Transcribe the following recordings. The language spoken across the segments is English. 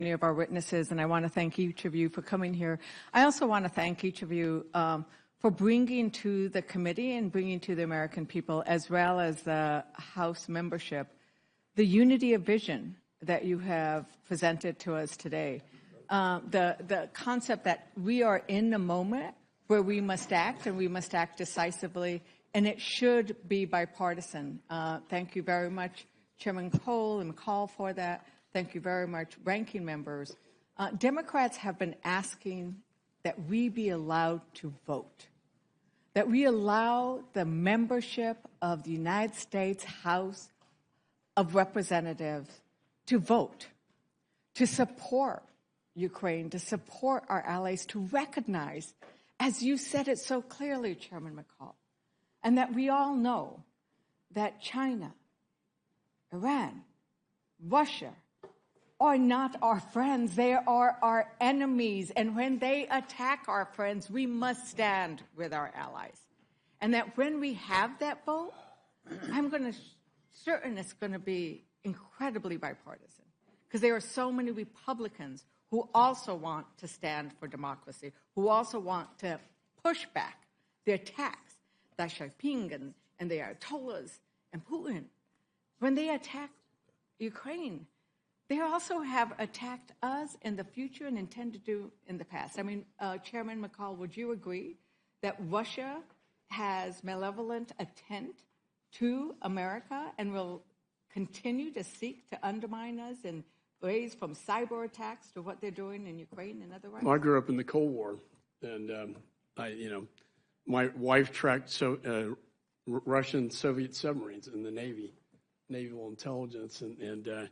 many of our witnesses, and I want to thank each of you for coming here. I also want to thank each of you for bringing to the committee and bringing to the American people, as well as the House membership, the unity of vision that you have presented to us today. The concept that we are in a moment where we must act, and we must act decisively, and it should be bipartisan. Thank you very much, Chairman Cole and McCall, for that. Thank you very much, ranking members. Democrats have been asking that we be allowed to vote, that we allow the membership of the United States House of Representatives to vote, to support Ukraine, to support our allies, to recognize, as you said it so clearly, Chairman McCall, and that we all know that China, Iran, Russia are not our friends. They are our enemies. And when they attack our friends, we must stand with our allies. And that when we have that vote, I'm going to certain it's going to be incredibly bipartisan, because there are so many Republicans who also want to stand for democracy, who also want to push back the attacks that Xi Jinping and the Ayatollahs and Putin, when they attack Ukraine, they also have attacked us in the future and intend to do in the past. I mean, Chairman McCall, would you agree that Russia has malevolent intent to America and will continue to seek to undermine us in ways from cyber attacks to what they're doing in Ukraine and other ways? Well, I grew up in the Cold War, and my wife tracked Russian Soviet submarines in the Navy, naval intelligence, and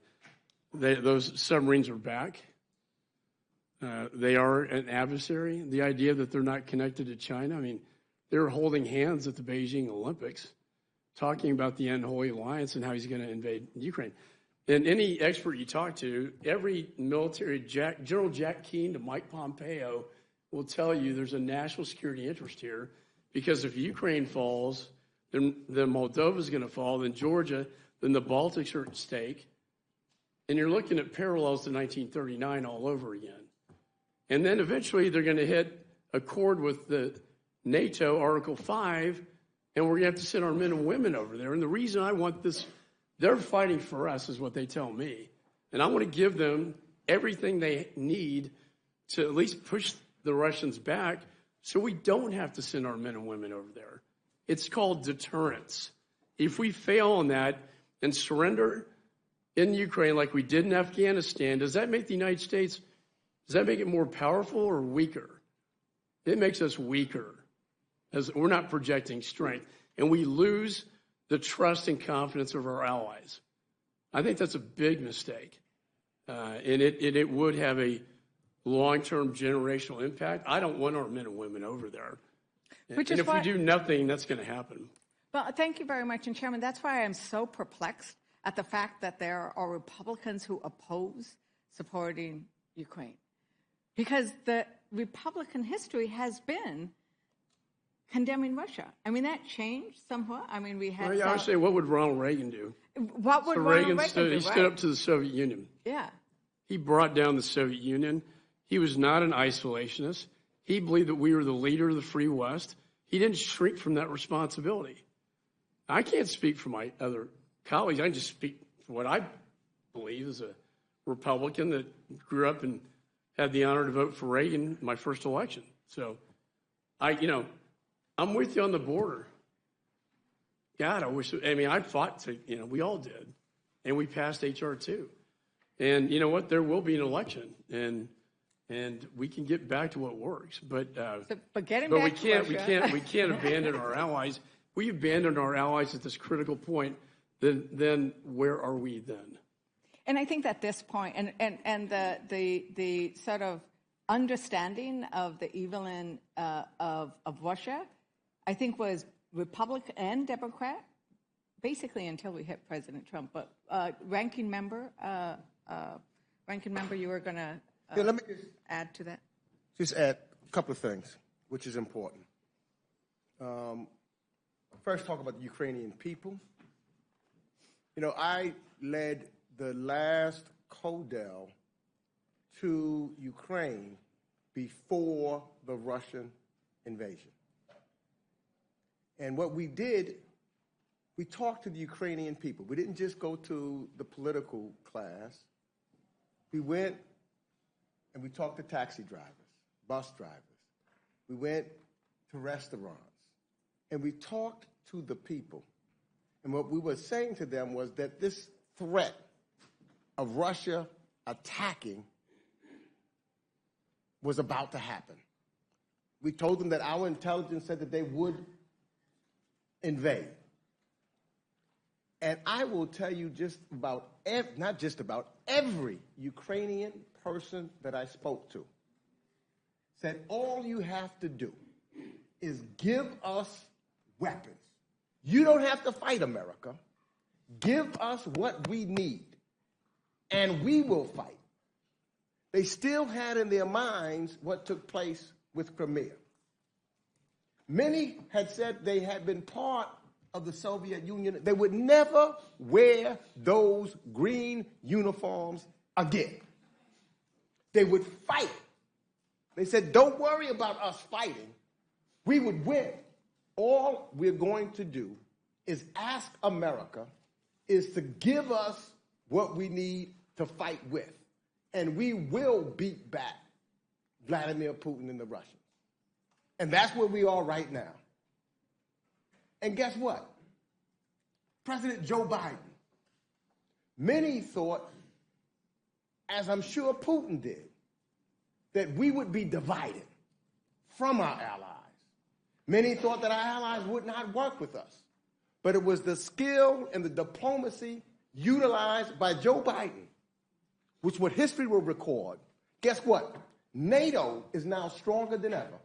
those submarines are back. They are an adversary. The idea that they're not connected to China, I mean, they were holding hands at the Beijing Olympics, talking about the unholy alliance and how he's going to invade Ukraine. And any expert you talk to, every military, General Jack Keane to Mike Pompeo, will tell you there's a national security interest here, because if Ukraine falls, then Moldova is going to fall, then Georgia, then the Baltics are at stake. And you're looking at parallels to 1939 all over again. And then eventually they're going to hit a chord with the NATO Article 5, and we're going to have to send our men and women over there. And the reason I want this, they're fighting for us is what they tell me. And I want to give them everything they need to at least push the Russians back so we don't have to send our men and women over there. It's called deterrence. If we fail on that and surrender in Ukraine like we did in Afghanistan, does that make the United States, does that make it more powerful or weaker? It makes us weaker, as we're not projecting strength, and we lose the trust and confidence of our allies. I think that's a big mistake, and it would have a long-term generational impact. I don't want our men and women over there. And if we do nothing, that's going to happen. Well, thank you very much. And Chairman, that's why I'm so perplexed at the fact that there are Republicans who oppose supporting Ukraine. Because the Republican history has been condemning Russia. I mean, that changed somewhat. I mean, we had... Well, yeah, I would say, what would Ronald Reagan do? What would Ronald Reagan do? He stood up to the Soviet Union. Yeah. He brought down the Soviet Union. He was not an isolationist. He believed that we were the leader of the free West. He didn't shrink from that responsibility. I can't speak for my other colleagues. I can just speak for what I believe as a Republican that grew up and had the honor to vote for Reagan in my first election. So, I'm with you on the border. God, I fought to, we all did. And we passed H.R. 2. And you know what? There will be an election. And we can get back to what works. But we can't abandon our allies. We abandoned our allies at this critical point. Then where are we then? And I think at this point, and the sort of understanding of the evil of Russia, I think was Republican and Democrat, basically until we hit President Trump. But ranking member, you were going to let me add to that. Just add a couple of things, which is important. First, talk about the Ukrainian people. I led the last CODEL to Ukraine before the Russian invasion. And what we did, we talked to the Ukrainian people. We didn't just go to the political class. We went and we talked to taxi drivers, bus drivers. We went to restaurants. And we talked to the people. And what we were saying to them was that this threat of Russia attacking was about to happen. We told them that our intelligence said that they would invade. And I will tell you not just about, every Ukrainian person that I spoke to said all you have to do is give us weapons. You don't have to fight America. Give us what we need, and we will fight. They still had in their minds what took place with Crimea. Many had said they had been part of the Soviet Union. They would never wear those green uniforms again. They would fight. They said, don't worry about us fighting. We would win. All we're going to do is ask America is to give us what we need to fight with. And we will beat back Vladimir Putin and the Russians. And that's where we are right now. And guess what? President Joe Biden, many thought, as I'm sure Putin did, that we would be divided from our allies. Many thought that our allies would not work with us. But it was the skill and the diplomacy utilized by Joe Biden, which what history will record. Guess what? NATO is now stronger than ever.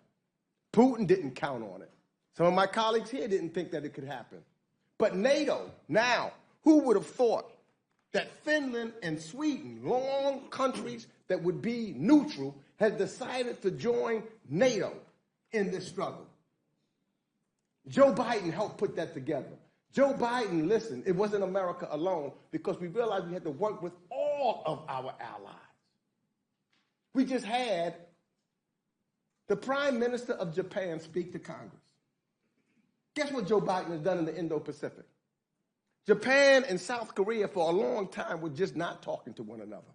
Putin didn't count on it. Some of my colleagues here didn't think that it could happen. But NATO, now, who would have thought that Finland and Sweden, long countries that would be neutral, had decided to join NATO in this struggle? Joe Biden helped put that together. Joe Biden, listen, it wasn't America alone because we realized we had to work with all of our allies. We just had the Prime Minister of Japan speak to Congress. Guess what Joe Biden has done in the Indo-Pacific? Japan and South Korea for a long time were just not talking to one another.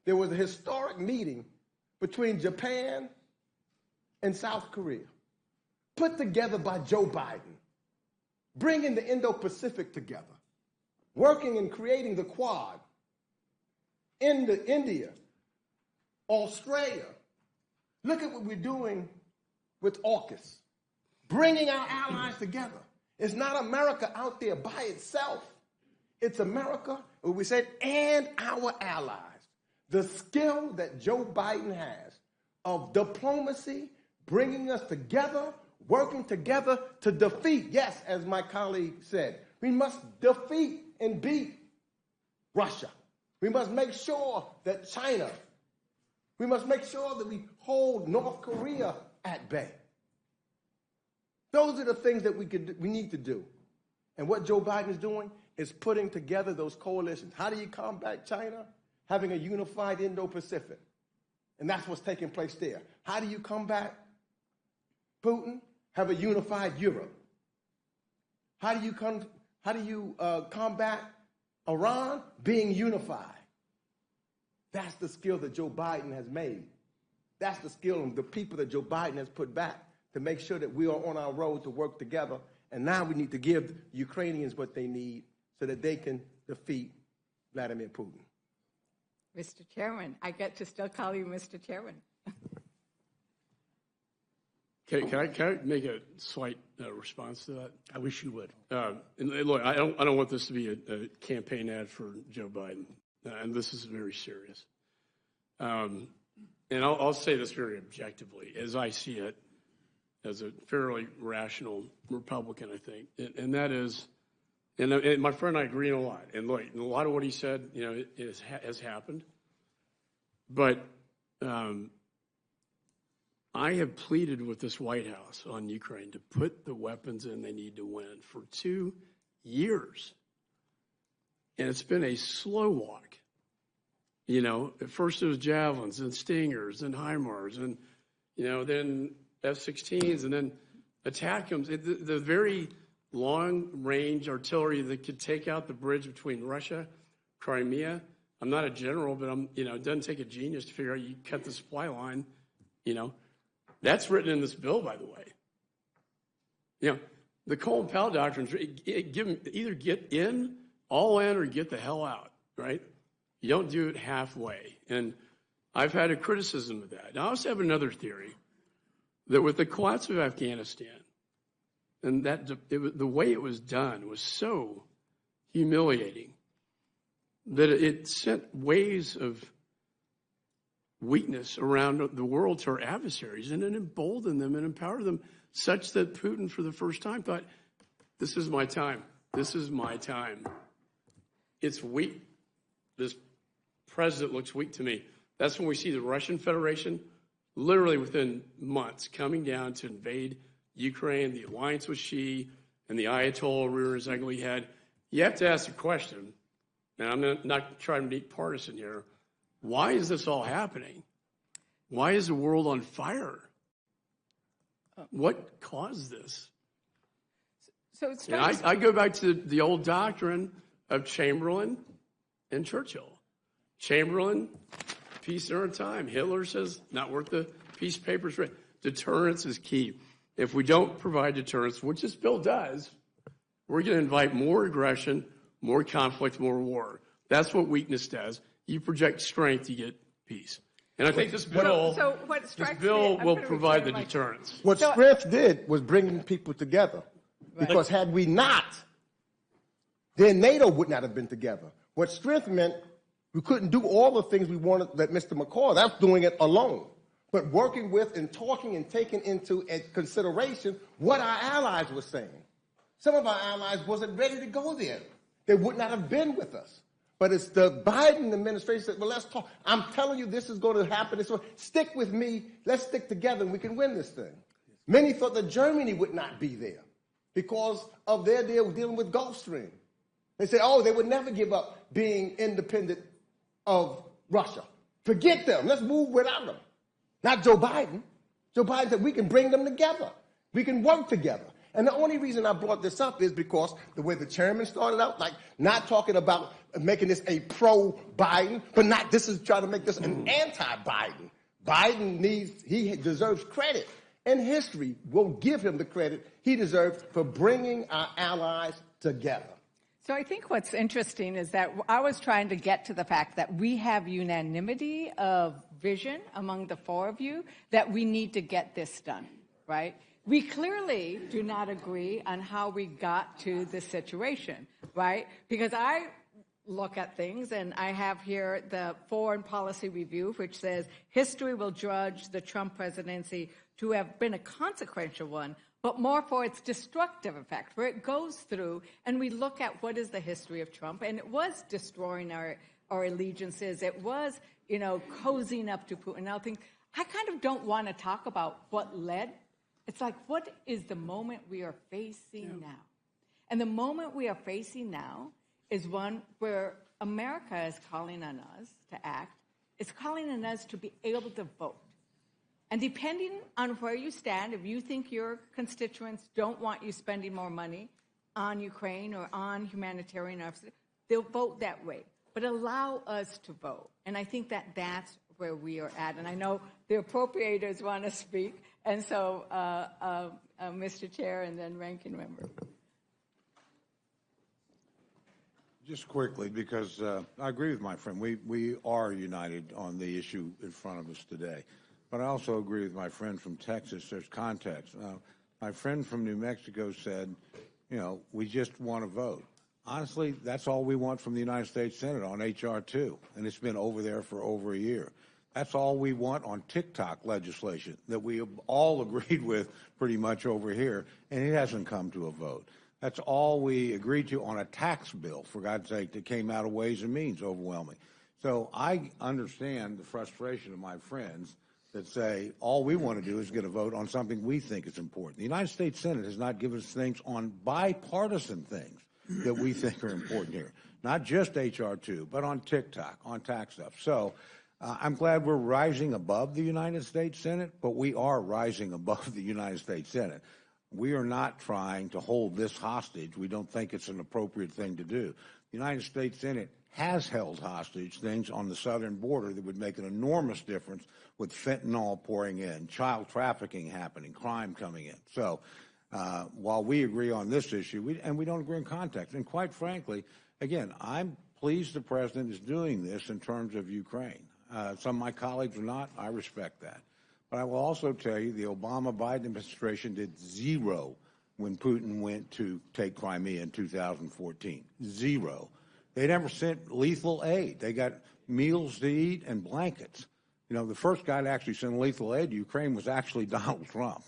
There was a historic meeting between Japan and South Korea, put together by Joe Biden, bringing the Indo-Pacific together, working and creating the Quad, India, Australia. Look at what we're doing with AUKUS, bringing our allies together. It's not America out there by itself. It's America, what we said, and our allies. The skill that Joe Biden has of diplomacy, bringing us together, working together to defeat, yes, as my colleague said, we must defeat and beat Russia. We must make sure that China, we must make sure that we hold North Korea at bay. Those are the things that we need to do. And what Joe Biden is doing is putting together those coalitions. How do you combat China? Having a unified Indo-Pacific. And that's what's taking place there. How do you combat Putin? Have a unified Europe. How do you combat Iran? Being unified. That's the skill that Joe Biden has made. That's the skill of the people that Joe Biden has put back to make sure that we are on our road to work together. And now we need to give Ukrainians what they need so that they can defeat Vladimir Putin. Mr. Chairman, I get to still call you Mr. Chairman. Can I make a slight response to that? I wish you would. And look, I don't want this to be a campaign ad for Joe Biden, and this is very serious. And I'll say this very objectively, as I see it, as a fairly rational Republican, I think, and that is, and my friend and I agree on a lot. And look, a lot of what he said, has happened. But I have pleaded with this White House on Ukraine to put the weapons in they need to win for 2 years. And it's been a slow walk. You know, at first it was Javelins and Stingers and HIMARS and, you know, then F-16s and then ATACMS. The very long-range artillery that could take out the bridge between Russia, Crimea. I'm not a general, but it doesn't take a genius to figure out you cut the supply line, you know. That's written in this bill, by the way. You know, the Colin Powell doctrine, either get in, all in, or get the hell out, right? You don't do it halfway. And I've had a criticism of that. Now, I also have another theory that with the collapse of Afghanistan, and the way it was done was so humiliating that it sent waves of weakness around the world to our adversaries, and it emboldened them and empowered them such that Putin, for the first time, thought, this is my time. This is my time. It's weak. This president looks weak to me. That's when we see the Russian Federation, literally within months, coming down to invade Ukraine, the alliance with Xi, and the Ayatollah rulers like we had. You have to ask the question, and I'm not trying to be partisan here, why is this all happening? Why is the world on fire? What caused this? So it's I go back to the old doctrine of Chamberlain and Churchill. Chamberlain, peace in our time. Hitler says, not worth the peace papers written. Deterrence is key. If we don't provide deterrence, which this bill does, we're going to invite more aggression, more conflict, more war. That's what weakness does. You project strength, you get peace. And I think this bill, will provide the deterrence. What strength did was bringing people together. Right. Because had we not, then NATO would not have been together. What strength meant, we couldn't do all the things we wanted that Mr. McCall, that's doing it alone. But working with and talking and taking into consideration what our allies were saying. Some of our allies wasn't ready to go there. They would not have been with us. But it's the Biden administration said, well, let's talk. I'm telling you this is going to happen. Stick with me. Let's stick together and we can win this thing. Many thought that Germany would not be there because of their deal dealing with Gulfstream. They said, oh, they would never give up being independent of Russia. Forget them. Let's move without them. Not Joe Biden. Joe Biden said we can bring them together. We can work together. And the only reason I brought this up is because the way the chairman started out, like not talking about making this a pro-Biden, but not this is trying to make this an anti-Biden. He deserves credit. And history will give him the credit he deserves for bringing our allies together. So I think what's interesting is that I was trying to get to the fact that we have unanimity of vision among the four of you that we need to get this done, right? We clearly do not agree on how we got to this situation, right? Because I look at things, and I have here the Foreign Policy Review, which says history will judge the Trump presidency to have been a consequential one, but more for its destructive effect, where it goes through, and we look at what is the history of Trump, and it was destroying our allegiances. It was, cozying up to Putin. Now, I kind of don't want to talk about what led. It's like, what is the moment we are facing now? And the moment we are facing now is one where America is calling on us to act. It's calling on us to be able to vote. And depending on where you stand, if you think your constituents don't want you spending more money on Ukraine or on humanitarian efforts, they'll vote that way. But allow us to vote. And I think that that's where we are at. And I know the appropriators want to speak. And so, Mr. Chair and then Ranking Member. Just quickly, because I agree with my friend. We are united on the issue in front of us today. But I also agree with my friend from Texas. There's context. My friend from New Mexico said, we just want to vote. Honestly, that's all we want from the United States Senate on H.R. 2, and it's been over there for over a year. That's all we want on TikTok legislation that we all agreed with pretty much over here, and it hasn't come to a vote. That's all we agreed to on a tax bill, for God's sake, that came out of Ways and Means overwhelming. So I understand the frustration of my friends that say all we want to do is get a vote on something we think is important. The United States Senate has not given us things on bipartisan things. that we think are important here. Not just H.R. 2, but on TikTok, on tax stuff. So I'm glad we're rising above the United States Senate, but we are rising above the United States Senate. We are not trying to hold this hostage. We don't think it's an appropriate thing to do. The United States Senate has held hostage things on the southern border that would make an enormous difference with fentanyl pouring in, child trafficking happening, crime coming in. So while we agree on this issue, we don't agree on context. And quite frankly, again, I'm pleased the president is doing this in terms of Ukraine. Some of my colleagues are not. I respect that. But I will also tell you the Obama-Biden administration did zero when Putin went to take Crimea in 2014. Zero. They never sent lethal aid. They got meals to eat and blankets. You know, the first guy to actually send lethal aid to Ukraine was actually Donald Trump.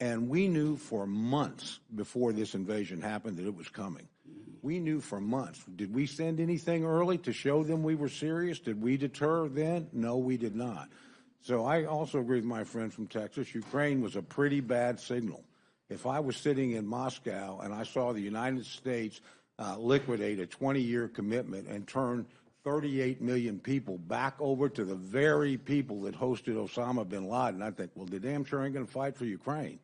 And we knew for months before this invasion happened that it was coming. We knew for months. Did we send anything early to show them we were serious? Did we deter then? No, we did not. So I also agree with my friend from Texas. Ukraine was a pretty bad signal. If I was sitting in Moscow and I saw the United States liquidate a 20-year commitment and turn 38 million people back over to the very people that hosted Osama bin Laden, I think, well, they damn sure ain't going to fight for Ukraine.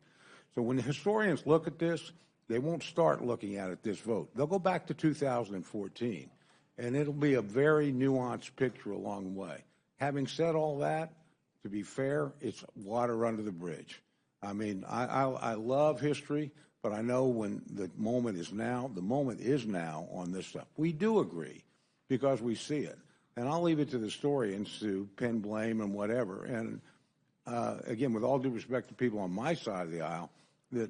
So when the historians look at this, they won't start looking at it this vote. They'll go back to 2014, and it'll be a very nuanced picture along the way. Having said all that, to be fair, it's water under the bridge. I mean, I love history, but I know when the moment is now on this stuff. We do agree because we see it. And I'll leave it to the historians to pin blame and whatever. And again, with all due respect to people on my side of the aisle, that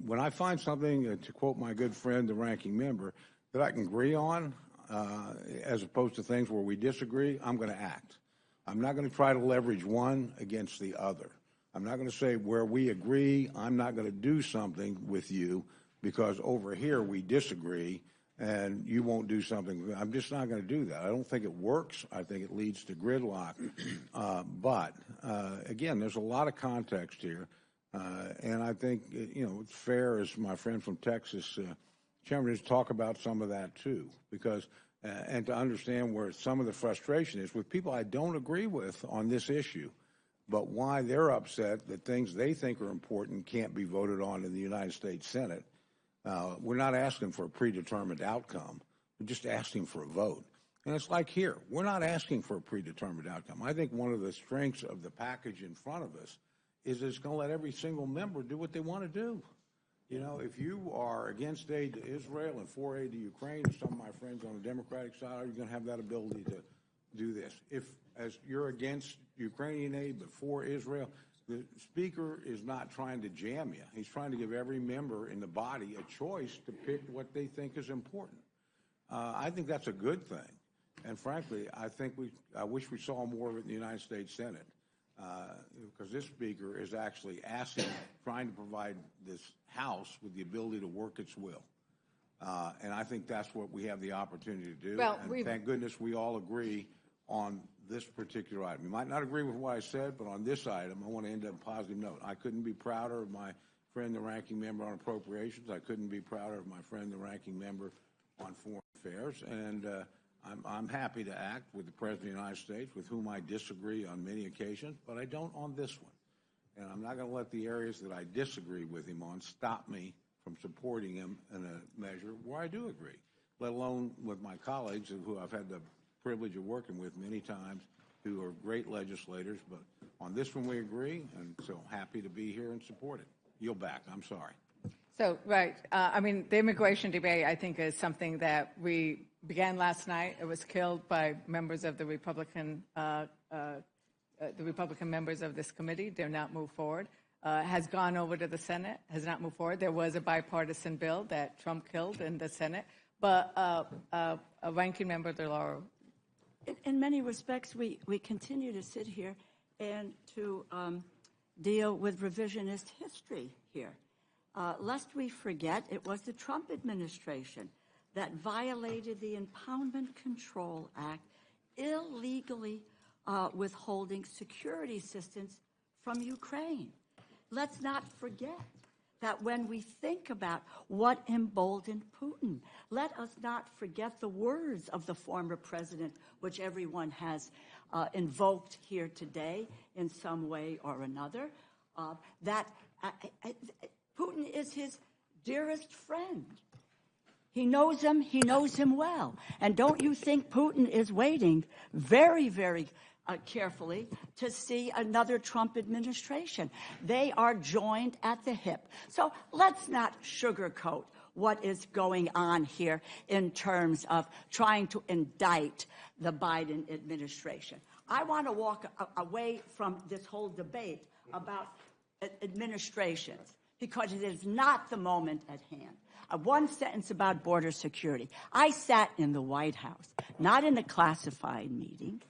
when I find something, to quote my good friend, the ranking member, that I can agree on, as opposed to things where we disagree, I'm going to act. I'm not going to try to leverage one against the other. I'm not going to say where we agree, I'm not going to do something with you because over here we disagree and you won't do something. I'm just not going to do that. I don't think it works. I think it leads to gridlock. But again, there's a lot of context here. And I think, you know, it's fair, as my friend from Texas, Chairman, to talk about some of that too, because and to understand where some of the frustration is with people I don't agree with on this issue, but why they're upset that things they think are important can't be voted on in the United States Senate. We're not asking for a predetermined outcome. We're just asking for a vote. And it's like here, we're not asking for a predetermined outcome. I think one of the strengths of the package in front of us is it's going to let every single member do what they want to do. You know, if you are against aid to Israel and for aid to Ukraine, and some of my friends on the Democratic side, you're going to have that ability to do this. If, as you're against Ukrainian aid but for Israel, the Speaker is not trying to jam you. He's trying to give every member in the body a choice to pick what they think is important. I think that's a good thing. And frankly, I wish we saw more of it in the United States Senate. Because this Speaker is actually trying to provide this House with the ability to work its will. And I think that's what we have the opportunity to do. Well, and thank goodness we all agree on this particular item. You might not agree with what I said, but on this item, I want to end on a positive note. I couldn't be prouder of my friend, the ranking member on appropriations. I couldn't be prouder of my friend, the ranking member on foreign affairs. And I'm happy to act with the President of the United States, with whom I disagree on many occasions, but I don't on this one. And I'm not going to let the areas that I disagree with him on stop me from supporting him in a measure where I do agree, let alone with my colleagues who I've had the privilege of working with many times, who are great legislators. But on this one we agree, and so happy to be here and support it. Yield back. I'm sorry. So, right. I mean, the immigration debate, I think, is something that we began last night. It was killed by members of the Republican members of this committee. Did not move forward. Has gone over to the Senate. Has not moved forward. There was a bipartisan bill that Trump killed in the Senate. But a ranking member, Laura. In many respects, we continue to sit here and to deal with revisionist history here. Lest we forget, it was the Trump administration that violated the Impoundment Control Act, illegally withholding security assistance from Ukraine. Let's not forget that when we think about what emboldened Putin, let us not forget the words of the former president, which everyone has invoked here today in some way or another, that Putin is his dearest friend. He knows him well. And don't you think Putin is waiting very, very carefully to see another Trump administration? They are joined at the hip. So let's not sugarcoat what is going on here in terms of trying to indict the Biden administration. I want to walk away from this whole debate about administrations because it is not the moment at hand. One sentence about border security. I sat in the White House, not in a classified meeting,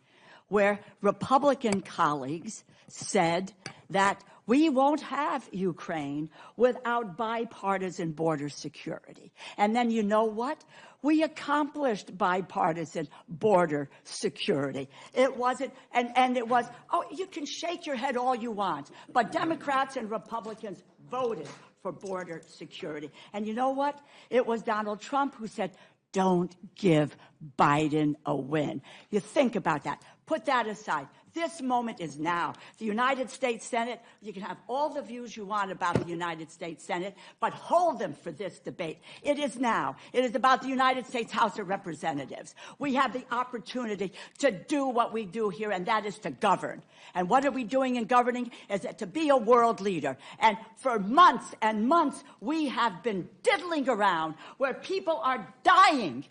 where Republican colleagues said that we won't have Ukraine without bipartisan border security. And then you know what? We accomplished bipartisan border security. It wasn't, and it was, oh, you can shake your head all you want, but Democrats and Republicans voted for border security. And you know what? It was Donald Trump who said, don't give Biden a win. You think about that. Put that aside. This moment is now. The United States Senate, you can have all the views you want about the United States Senate, but hold them for this debate. It is now. It is about the United States House of Representatives. We have the opportunity to do what we do here, and that is to govern. And what are we doing in governing? Is to be a world leader. And for months and months, we have been diddling around where people are dying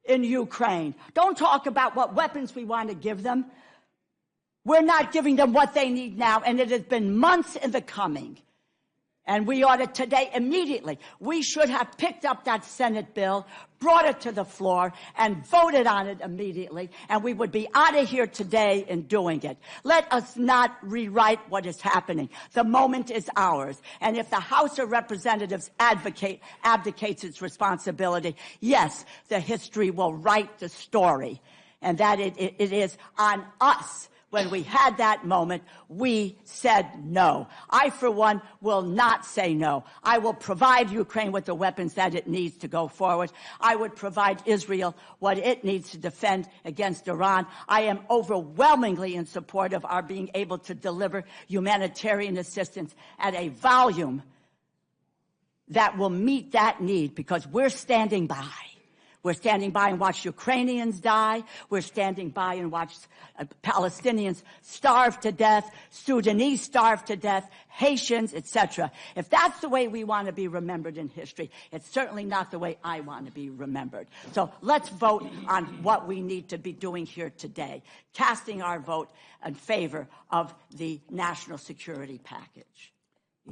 in Ukraine. Don't talk about what weapons we want to give them. We're not giving them what they need now, and it has been months in the coming. And we ought to today, immediately, we should have picked up that Senate bill, brought it to the floor, and voted on it immediately, and we would be out of here today in doing it. Let us not rewrite what is happening. The moment is ours. And if the House of Representatives abdicates its responsibility, yes, the history will write the story, and that it is on us. When we had that moment, we said no. I, for one, will not say no. I will provide Ukraine with the weapons that it needs to go forward. I would provide Israel what it needs to defend against Iran. I am overwhelmingly in support of our being able to deliver humanitarian assistance at a volume that will meet that need, because we're standing by. We're standing by and watch Ukrainians die. We're standing by and watch Palestinians starve to death, Sudanese starve to death, Haitians, etc. If that's the way we want to be remembered in history, it's certainly not the way I want to be remembered. So let's vote on what we need to be doing here today, casting our vote in favor of the national security package.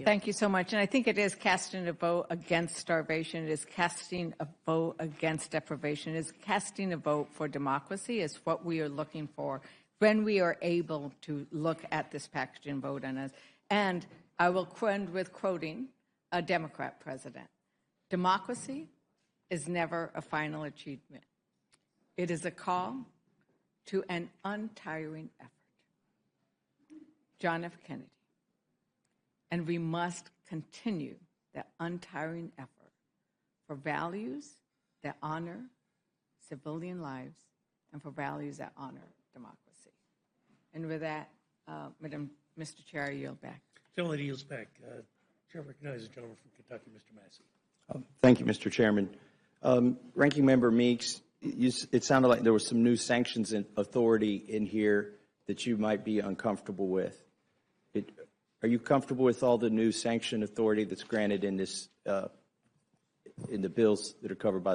Thank you so much. And I think it is casting a vote against starvation. It is casting a vote against deprivation. It is casting a vote for democracy is what we are looking for when we are able to look at this package and vote on it. And I will end with quoting a Democrat president. Democracy is never a final achievement. It is a call to an untiring effort. John F. Kennedy. And we must continue that untiring effort for values that honor civilian lives and for values that honor democracy. And with that, Mr. Chair, I yield back. Gentleman yields back. Chair recognizes the gentleman from Kentucky, Mr. Massey. Thank you, Mr. Chairman. Ranking Member Meeks, it sounded like there was some new sanctions and authority in here that you might be uncomfortable with. Are you comfortable with all the new sanction authority that's granted in this in the bills that are covered by